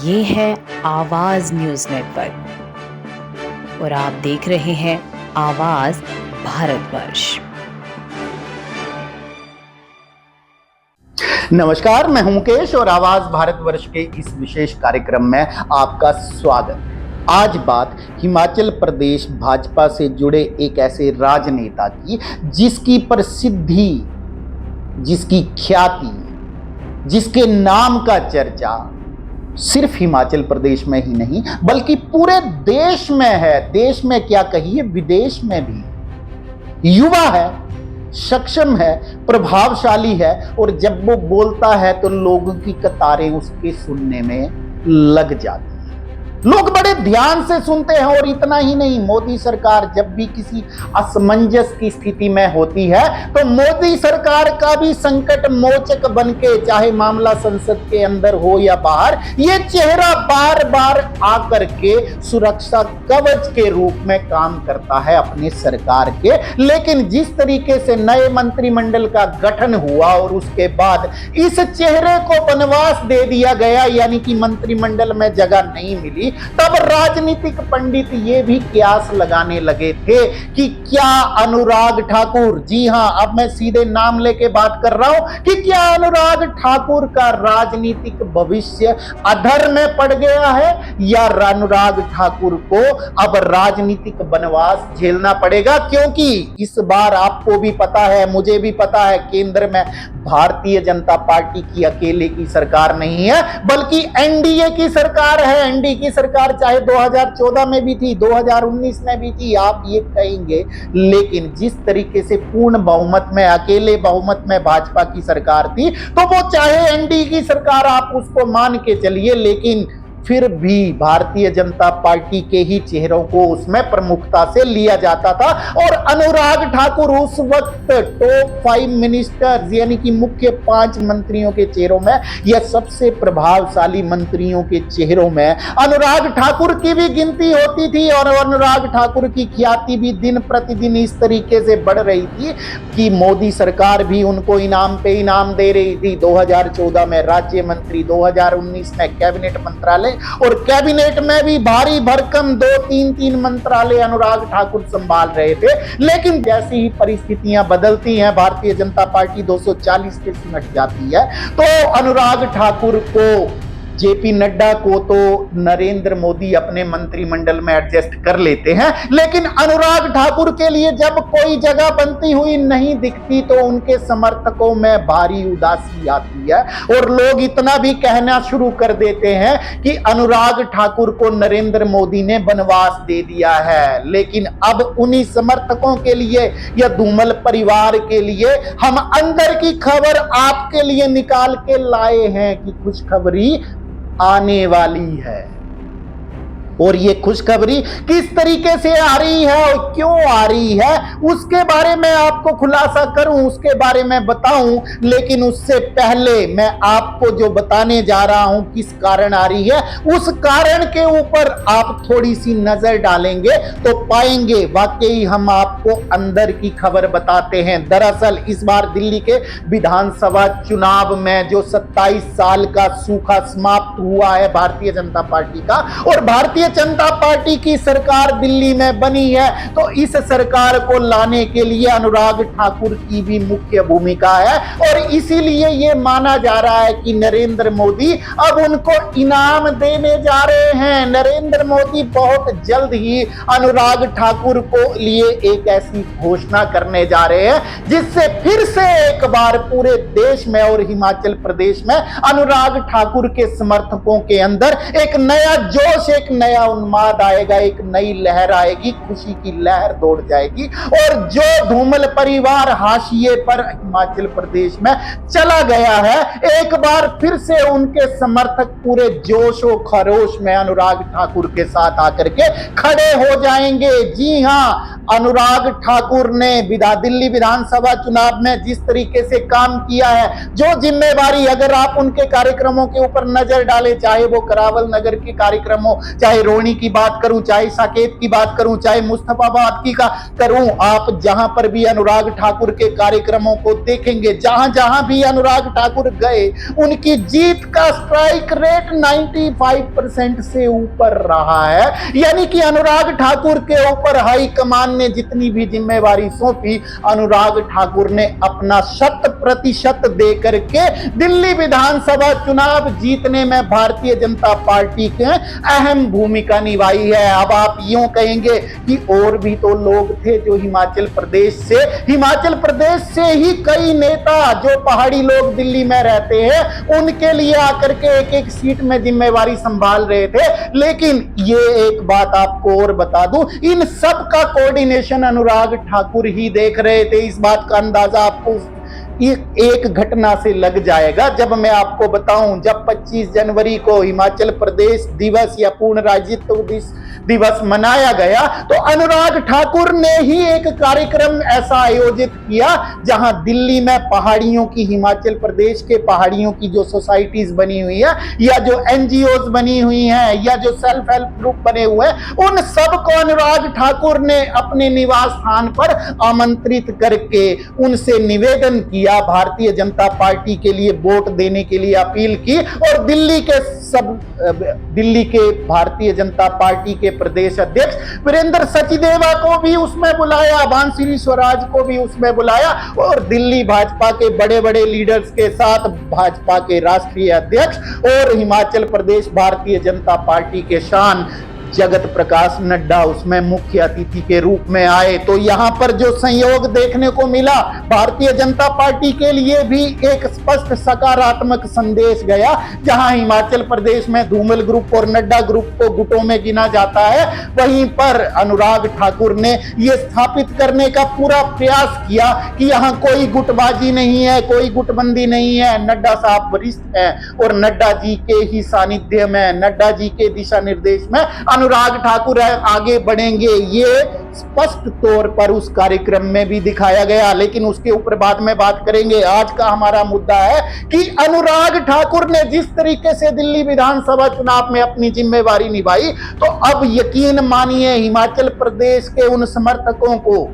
ये है आवाज न्यूज नेटवर्क और आप देख रहे हैं आवाज भारतवर्ष। नमस्कार, मैं हूं मुकेश और आवाज भारतवर्ष के इस विशेष कार्यक्रम में आपका स्वागत। आज बात हिमाचल प्रदेश भाजपा से जुड़े एक ऐसे राजनेता की जिसकी प्रसिद्धि, जिसकी ख्याति, जिसके नाम का चर्चा सिर्फ हिमाचल प्रदेश में ही नहीं बल्कि पूरे देश में है। देश में क्या कहिए, विदेश में भी। युवा है, सक्षम है, प्रभावशाली है और जब वो बोलता है तो लोगों की कतारें उसके सुनने में लग जाती हैं। लोग बड़े ध्यान से सुनते हैं और इतना ही नहीं, मोदी सरकार जब भी किसी असमंजस की स्थिति में होती है तो मोदी सरकार का भी संकट मोचक बनके, चाहे मामला संसद के अंदर हो या बाहर, ये चेहरा बार बार आकर के सुरक्षा कवच के रूप में काम करता है अपने सरकार के। लेकिन जिस तरीके से नए मंत्रिमंडल का गठन हुआ और उसके बाद इस चेहरे को वनवास दे दिया गया, यानी कि मंत्रिमंडल में जगह नहीं मिली, तब राजनीतिक पंडित ये भी कयास लगाने लगे थे कि क्या अनुराग ठाकुर, जी हां, अब मैं सीधे नाम लेके बात कर रहा हूं, कि क्या अनुराग ठाकुर का राजनीतिक भविष्य अधर में पड़ गया है या अनुराग ठाकुर को अब राजनीतिक वनवास झेलना पड़ेगा। क्योंकि इस बार आपको भी पता है, मुझे भी पता है, केंद्र में भारतीय जनता पार्टी की अकेले की सरकार नहीं है बल्कि एनडीए की सरकार है। एनडीए की सरकार चाहे 2014 में भी थी, 2019 में भी थी, आप ये कहेंगे, लेकिन जिस तरीके से पूर्ण बहुमत में, अकेले बहुमत में भाजपा की सरकार थी, तो वो चाहे एनडीए की सरकार आप उसको मान के चलिए, लेकिन फिर भी भारतीय जनता पार्टी के ही चेहरों को उसमें प्रमुखता से लिया जाता था। और अनुराग ठाकुर उस वक्त टॉप 5 मिनिस्टर्स, यानी कि मुख्य 5 मंत्रियों के चेहरों में या सबसे प्रभावशाली मंत्रियों के चेहरों में अनुराग ठाकुर की भी गिनती होती थी। और अनुराग ठाकुर की ख्याति भी दिन प्रतिदिन इस तरीके से बढ़ रही थी कि मोदी सरकार भी उनको इनाम पे इनाम दे रही थी। 2014 में राज्य मंत्री, 2019 में कैबिनेट मंत्रालय, और कैबिनेट में भी भारी भरकम 2-3 मंत्रालय अनुराग ठाकुर संभाल रहे थे। लेकिन जैसी ही परिस्थितियां बदलती हैं, भारतीय जनता पार्टी 240 पे सिमट जाती है, तो अनुराग ठाकुर को, जेपी नड्डा को तो नरेंद्र मोदी अपने मंत्रिमंडल में एडजस्ट कर लेते हैं, लेकिन अनुराग ठाकुर के लिए जब कोई जगह बनती हुई नहीं दिखती तो उनके समर्थकों में भारी उदासी आती है और लोग इतना भी कहना शुरू कर देते हैं कि अनुराग ठाकुर को नरेंद्र मोदी ने वनवास दे दिया है। लेकिन अब उन्हीं समर्थकों के लिए या धूमल परिवार के लिए हम अंदर की खबर आपके लिए निकाल के लाए हैं कि खुशखबरी आने वाली है। और ये खुशखबरी किस तरीके से आ रही है और क्यों आ रही है, उसके बारे में आपको खुलासा करूं, उसके बारे में बताऊं। लेकिन उससे पहले मैं आपको जो बताने जा रहा हूं किस कारण आ रही है, उस कारण के ऊपर आप थोड़ी सी नजर डालेंगे तो पाएंगे वाकई हम आपको अंदर की खबर बताते हैं। दरअसल इस बार दिल्ली के विधानसभा चुनाव में जो 27 साल का सूखा समाप्त हुआ है भारतीय जनता पार्टी का, और भारतीय जनता पार्टी की सरकार दिल्ली में बनी है, तो इस सरकार को लाने के लिए अनुराग ठाकुर की भी मुख्य भूमिका है। और इसीलिए यह माना जा रहा है कि नरेंद्र मोदी अब उनको इनाम देने जा रहे हैं। नरेंद्र मोदी बहुत जल्द ही अनुराग ठाकुर को लिए एक ऐसी घोषणा करने जा रहे हैं जिससे फिर से एक बार पूरे देश में और हिमाचल प्रदेश में अनुराग ठाकुर के समर्थकों के अंदर एक नया जोश, एक नया उन्माद आएगा, एक नई लहर आएगी, खुशी की लहर दौड़ जाएगी। और जो धूमल परिवार हाशिए पर हिमाचल प्रदेश में चला गया है, एक बार फिर से उनके समर्थक पूरे जोश और खरोश में अनुराग ठाकुर के साथ आकर के खड़े हो जाएंगे। जी हां, अनुराग ठाकुर ने दिल्ली विधानसभा चुनाव में जिस तरीके से काम किया है, जो जिम्मेवारी, अगर आप उनके कार्यक्रमों के ऊपर नजर डालें, चाहे वो करावल नगर के कार्यक्रम हो, चाहे रोहिणी की बात करूं, चाहे साकेत की बात करूं, चाहे मुस्तफाबाद की का करूं, आप जहां पर भी अनुराग ठाकुर के कार्यक्रमों को देखेंगे, जहां जहां भी अनुराग ठाकुर गए, उनकी जीत का स्ट्राइक रेट 95% से ऊपर रहा है। यानी कि अनुराग ठाकुर के ऊपर हाईकमान ने जितनी भी जिम्मेवारी सौंपी, अनुराग ठाकुर ने अपना 100% दे करके दिल्ली विधानसभा चुनाव जीतने में भारतीय जनता पार्टी के अहम भूमिका निभाई है। अब आप यूं कहेंगे कि और भी तो लोग थे जो हिमाचल प्रदेश से ही कई नेता जो पहाड़ी लोग दिल्ली में रहते हैं, उनके लिए आकर के एक एक सीट में जिम्मेवारी संभाल रहे थे। लेकिन ये एक बात आपको और बता दूं, इन सब का कोऑर्डिनेशन अनुराग ठाकुर ही देख रहे थे। इस बात का अंदाजा आपको एक घटना से लग जाएगा जब मैं आपको बताऊं, जब 25 जनवरी को हिमाचल प्रदेश दिवस या पूर्ण राज्यत्व दिवस मनाया गया, तो अनुराग ठाकुर ने ही एक कार्यक्रम ऐसा आयोजित किया जहां दिल्ली में पहाड़ियों की, हिमाचल प्रदेश के पहाड़ियों की जो सोसाइटीज बनी हुई है, या जो एनजीओज बनी हुई हैं, या जो सेल्फ हेल्प ग्रुप बने हुए हैं, उन सबको अनुराग ठाकुर ने अपने निवास स्थान पर आमंत्रित करके उनसे निवेदन किया, भारतीय जनता पार्टी के लिए वोट देने के लिए अपील की, और दिल्ली के भारतीय जनता पार्टी के प्रदेश अध्यक्ष वीरेंद्र सचदेवा को भी उसमें बुलाया, बांसुरी स्वराज को भी उसमें बुलाया, और दिल्ली भाजपा के बड़े बड़े लीडर्स के साथ भाजपा के राष्ट्रीय अध्यक्ष और हिमाचल प्रदेश भारतीय जनता पार्टी के शान जगत प्रकाश नड्डा उसमें मुख्य अतिथि के रूप में आए। तो यहां पर जो संयोग देखने को मिला, भारतीय जनता पार्टी के लिए भी एक स्पष्ट सकारात्मक संदेश गया। जहां हिमाचल प्रदेश में धूमल ग्रुप और नड्डा ग्रुप को गुटों में गिना जाता है, वहीं पर अनुराग ठाकुर ने यह स्थापित करने का पूरा प्रयास किया कि यहां कोई गुटबाजी नहीं है, कोई गुटबंदी नहीं है। नड्डा साहब वरिष्ठ हैं और नड्डा जी के ही सानिध्य में, नड्डा जी के दिशा निर्देश में अनुराग ठाकुर आगे बढ़ेंगे, ये स्पष्ट तौर पर उस कार्यक्रम में भी दिखाया गया। लेकिन उसके ऊपर बाद में बात करेंगे। आज का हमारा मुद्दा है कि अनुराग ठाकुर ने जिस तरीके से दिल्ली विधानसभा चुनाव में अपनी जिम्मेवारी निभाई, तो अब यकीन मानिए हिमाचल प्रदेश के उन समर्थकों को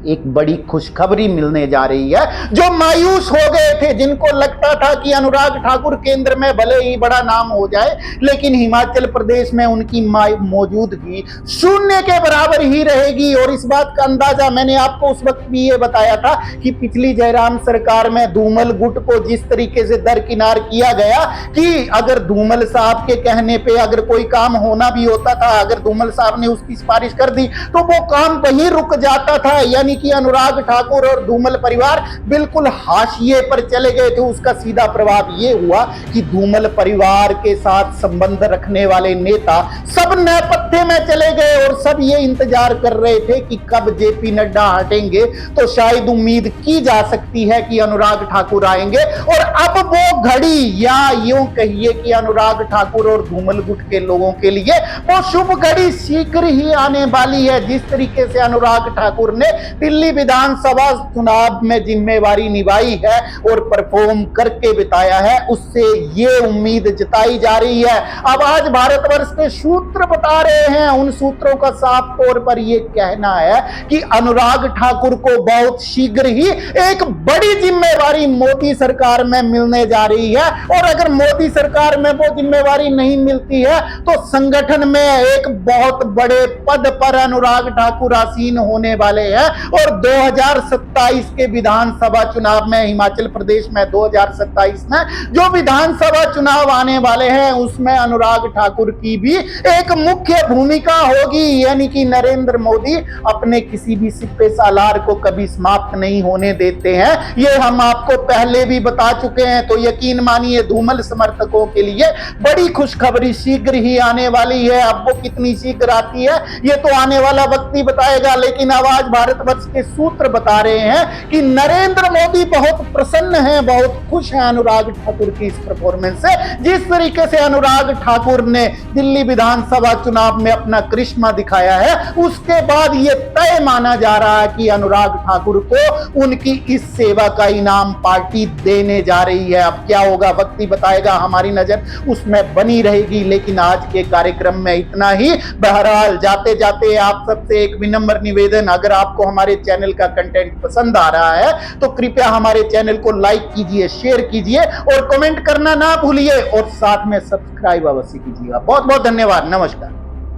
एक बड़ी खुशखबरी मिलने जा रही है, जो मायूस हो गए थे, जिनको लगता था कि अनुराग ठाकुर केंद्र में भले ही बड़ा नाम हो जाए, लेकिन हिमाचल प्रदेश में उनकी मौजूदगी शून्य के बराबर ही रहेगी। और इस बात का अंदाजा मैंने आपको उस वक्त भी ये बताया था कि पिछली जयराम सरकार में धूमल गुट को जिस तरीके से दरकिनार किया गया कि अगर धूमल साहब के कहने पे अगर कोई काम होना भी होता था, अगर धूमल साहब ने उसकी सिफारिश कर दी, तो वो काम वहीं रुक जाता था। यानी कि अनुराग ठाकुर और धूमल परिवार बिल्कुल हाशिए पर चले गए थे। उसका सीधा प्रभाव यह हुआ कि धूमल परिवार के साथ संबंध रखने वाले नेता सब नेपथ्य में चले गए और सब ये इंतजार कर रहे थे कि कब जेपी नड्डा हटेंगे तो शायद उम्मीद की जा सकती है कि अनुराग ठाकुर आएंगे। और अब वो घड़ी, या यूं कहिए कि अनुराग ठाकुर और धूमल गुट के लोगों के लिए वो शुभ घड़ी शीघ्र ही आने वाली है। जिस तरीके से अनुराग ठाकुर ने दिल्ली विधानसभा चुनाव में जिम्मेवारी निभाई है और परफॉर्म करके बिताया है, उससे ये उम्मीद जताई जा रही है। अब आज भारतवर्ष के सूत्र बता रहे हैं, उन सूत्रों का साफ तौर पर यह कहना है कि अनुराग ठाकुर को बहुत शीघ्र ही एक बड़ी जिम्मेवारी मोदी सरकार में मिलने जा रही है। और अगर मोदी सरकार में वो जिम्मेवारी नहीं मिलती है तो संगठन में एक बहुत बड़े पद पर अनुराग ठाकुर आसीन होने वाले हैं। और 2027 के विधानसभा चुनाव में, हिमाचल प्रदेश में 2027 में जो विधानसभा चुनाव आने वाले हैं, उसमें अनुराग ठाकुर की भी एक मुख्य भूमिका होगी। यानी कि नरेंद्र मोदी अपने किसी भी सिपे सालार को कभी समाप्त नहीं होने देते हैं, ये हम आपको पहले भी बता चुके हैं। तो यकीन मानिए धूमल समर्थकों के लिए बड़ी खुशखबरी शीघ्र ही आने वाली है। अब वो कितनी शीघ्र आती है ये तो आने वाला वक्त ही बताएगा। लेकिन अब आज भारतवर्ष वर्ष के सूत्र बता रहे हैं कि नरेंद्र मोदी बहुत प्रसन्न हैं, बहुत खुश हैं अनुराग ठाकुर की इस परफॉर्मेंस से। जिस तरीके से अनुराग ठाकुर ने दिल्ली विधानसभा चुनाव में अपना करिश्मा दिखाया है, उसके बाद यह तय माना जा रहा है कि अनुराग ठाकुर को उनकी इस सेवा का इनाम पार्टी देने जा रही है। अब क्या होगा वक्त ही बताएगा, हमारी नजर उसमें बनी रहेगी। लेकिन आज के कार्यक्रम में इतना ही। बहरहाल जाते जाते आप सबसे एक विनम्र निवेदन, अगर आपको हमारे चैनल का कंटेंट पसंद आ रहा है तो कृपया हमारे चैनल को लाइक कीजिए, शेयर कीजिए और कमेंट करना ना भूलिए और साथ में सब्सक्राइब अवश्य कीजिएगा। बहुत बहुत धन्यवाद। नमस्कार।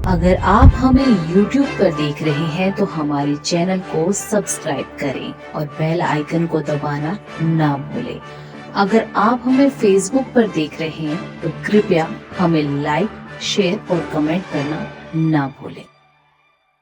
अगर आप हमें YouTube पर देख रहे हैं तो हमारे चैनल को सब्सक्राइब करें और बेल आइकन को दबाना ना भूलें। अगर आप हमें Facebook पर देख रहे हैं तो कृपया हमें लाइक, शेयर और कमेंट करना ना भूलें।